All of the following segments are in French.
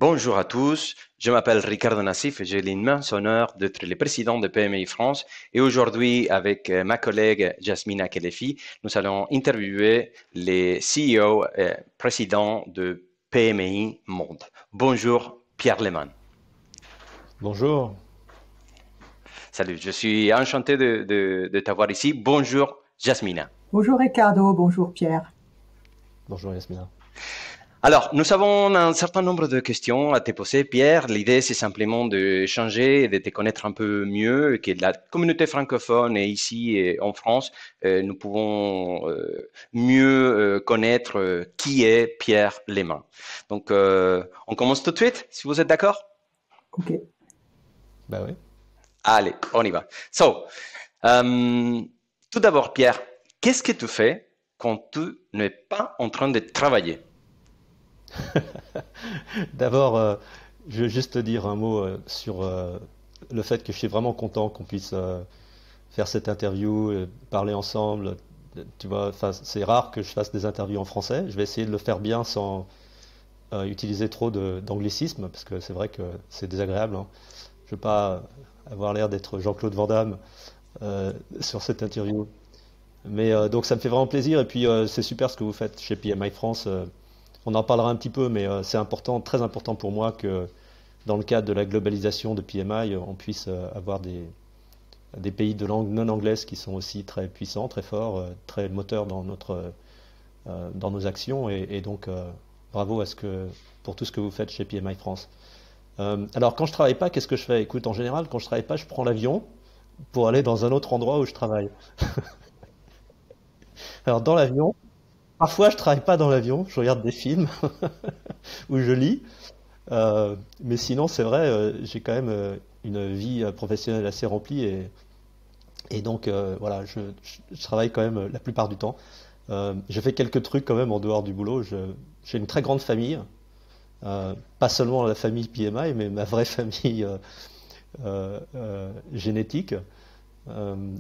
Bonjour à tous, je m'appelle Ricardo Nassif et j'ai l'immense honneur d'être le président de PMI France. Et aujourd'hui, avec ma collègue Jasmina Kelefi, nous allons interviewer les CEO et présidents de PMI Monde. Bonjour Pierre Lehmann. Bonjour, Salut, je suis enchanté de t'avoir ici. Bonjour Jasmina. Bonjour Ricardo, bonjour Pierre. bonjour Yasmina. Alors, nous avons un certain nombre de questions à te poser, Pierre. L'idée, c'est simplement de changer et de te connaître un peu mieux, que la communauté francophone et ici et en France, nous pouvons mieux connaître qui est Pierre Lehmann. Donc, on commence tout de suite, si vous êtes d'accord? Ok. Bah oui. Allez, on y va. Euh, tout d'abord, Pierre, qu'est-ce que tu fais quand tu n'es pas en train de travailler? D'abord, je veux juste te dire un mot sur le fait que je suis vraiment content qu'on puisse faire cette interview, parler ensemble. Tu vois, enfin, c'est rare que je fasse des interviews en français. Je vais essayer de le faire bien sans utiliser trop d'anglicisme, parce que c'est vrai que c'est désagréable, hein. Je veux pas avoir l'air d'être Jean-Claude Van Damme sur cette interview. Mais donc ça me fait vraiment plaisir et puis c'est super ce que vous faites chez PMI France. On en parlera un petit peu, mais c'est important, très important pour moi que dans le cadre de la globalisation de PMI, on puisse avoir des pays de langue non anglaise qui sont aussi très puissants, très forts, très moteurs dans nos actions et donc bravo pour tout ce que vous faites chez PMI France. Alors quand je travaille pas, qu'est-ce que je fais? Écoute, en général, quand je travaille pas, je prends l'avion pour aller dans un autre endroit où je travaille. Alors dans l'avion, parfois, je travaille pas dans l'avion, je regarde des films ou je lis. Mais sinon, c'est vrai, j'ai quand même une vie professionnelle assez remplie et donc voilà, je travaille quand même la plupart du temps. Je fais quelques trucs quand même en dehors du boulot. J'ai une très grande famille, pas seulement la famille PMI, mais ma vraie famille génétique.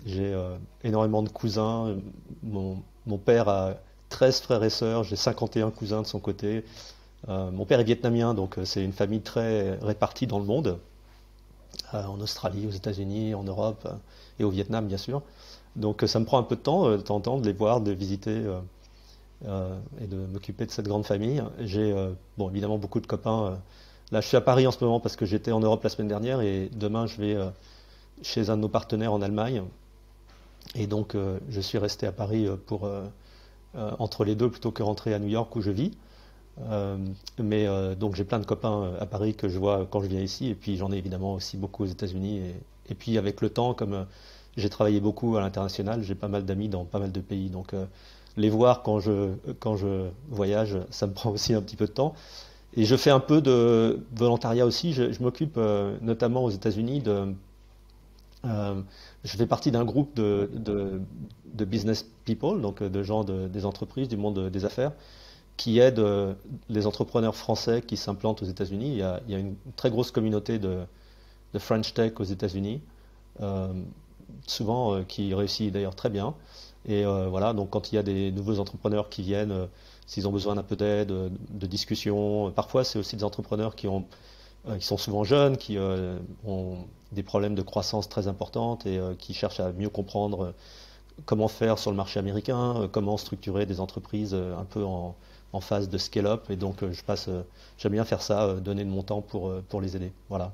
J'ai énormément de cousins. Mon père a 13 frères et sœurs, j'ai 51 cousins de son côté. Mon père est vietnamien, donc c'est une famille très répartie dans le monde, en Australie, aux États-Unis, en Europe et au Vietnam, bien sûr. Donc ça me prend un peu de temps en temps, de les voir, de visiter et de m'occuper de cette grande famille. J'ai bon, évidemment beaucoup de copains. Là, je suis à Paris en ce moment parce que j'étais en Europe la semaine dernière et demain, je vais chez un de nos partenaires en Allemagne. Et donc, je suis resté à Paris pour entre les deux plutôt que rentrer à New York où je vis. Euh, mais donc j'ai plein de copains à Paris que je vois quand je viens ici, et puis j'en ai évidemment aussi beaucoup aux États-Unis. Et puis avec le temps, comme j'ai travaillé beaucoup à l'international, j'ai pas mal d'amis dans pas mal de pays. Donc les voir quand je voyage, ça me prend aussi un petit peu de temps. Et je fais un peu de volontariat aussi. Je m'occupe notamment aux États-Unis euh, je fais partie d'un groupe de business people, donc de gens des entreprises, du monde des affaires, qui aide les entrepreneurs français qui s'implantent aux États-Unis. Il y a une très grosse communauté de French Tech aux États-Unis, euh, souvent qui réussit d'ailleurs très bien. Et voilà, donc quand il y a des nouveaux entrepreneurs qui viennent, s'ils ont besoin d'un peu d'aide, de discussion, parfois c'est aussi des entrepreneurs qui sont souvent jeunes, qui ont des problèmes de croissance très importantes et qui cherchent à mieux comprendre comment faire sur le marché américain, comment structurer des entreprises un peu en phase de scale-up. Et donc, j'aime bien faire ça, donner de mon temps pour les aider. Voilà.